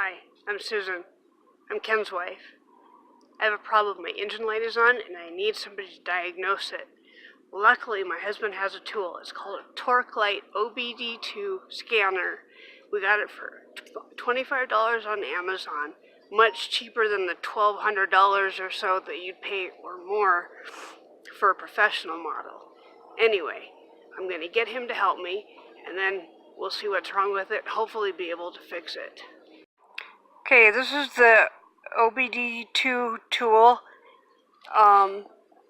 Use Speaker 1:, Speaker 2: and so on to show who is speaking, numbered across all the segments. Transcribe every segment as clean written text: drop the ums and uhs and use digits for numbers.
Speaker 1: Hi, I'm Susan. I'm Ken's wife. I have a problem. My engine light is on and I need somebody to diagnose it. Luckily, my husband has a tool. It's called a torque light OBD2 scanner. We got it for $25 on Amazon, much cheaper than the $1,200 or so that you'd pay or more for a professional model. Anyway, I'm going to get him to help me, and then we'll see what's wrong with it, hopefully be able to fix it. Okay, this is the OBD2 tool.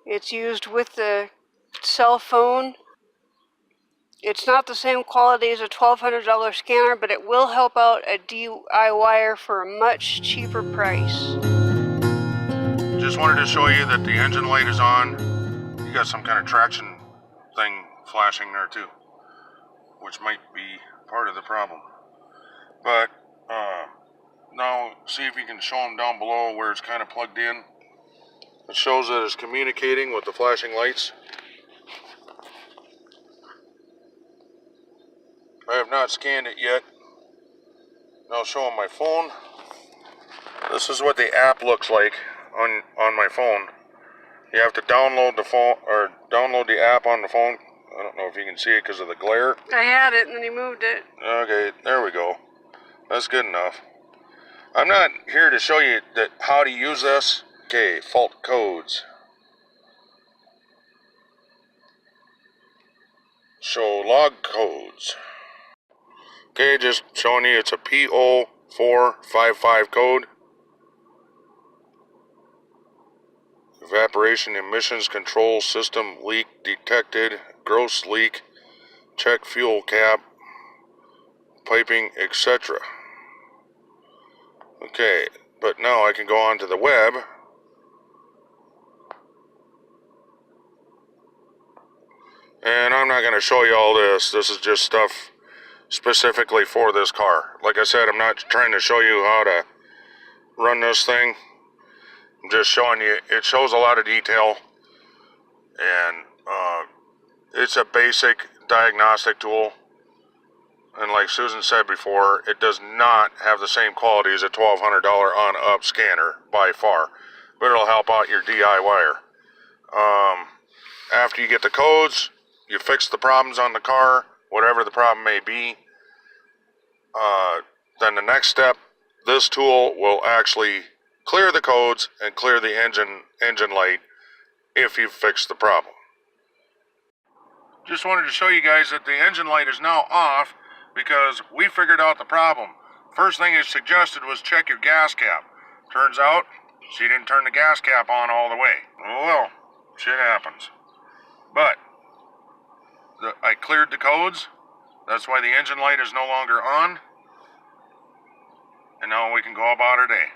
Speaker 1: It's used with the cell phone. It's not the same quality as a $1,200 scanner, but it will help out a DIYer for a much cheaper price.
Speaker 2: Just wanted to show you that the engine light is on. You got some kind of traction thing flashing there too, which might be part of the problem. But now see if you can show them down below where it's kind of plugged in. It shows that it's communicating with the flashing lights. I have not scanned it yet. I'll show them my phone. This is what the app looks like on my phone. You have to download the phone or download the app on the phone. I don't know if you can see it because of the glare.
Speaker 1: I had it and then he moved it.
Speaker 2: Okay, there we go. That's good enough. I'm not here to show you how to use this. Okay, fault codes. Show log codes. Okay, just showing you it's a P0455 code. Evaporation emissions control system leak detected. Gross leak. Check fuel cap. Piping, etc. Okay, but now I can go on to the web. And I'm not going to show you all this. This is just stuff specifically for this car. Like I said, I'm not trying to show you how to run this thing. I'm just showing you, it shows a lot of detail. And it's a basic diagnostic tool. And like Susan said before, it does not have the same quality as a $1,200 on-up scanner by far. But it'll help out your DIYer. After you get the codes, you fix the problems on the car, whatever the problem may be. Then the next step, this tool will actually clear the codes and clear the engine light if you've fixed the problem. Just wanted to show you guys that the engine light is now off because we figured out the problem. First thing it suggested was check your gas cap. Turns out she didn't turn the gas cap on all the way. Well, shit happens. But I cleared the codes. That's why the engine light is no longer on. And now we can go about our day.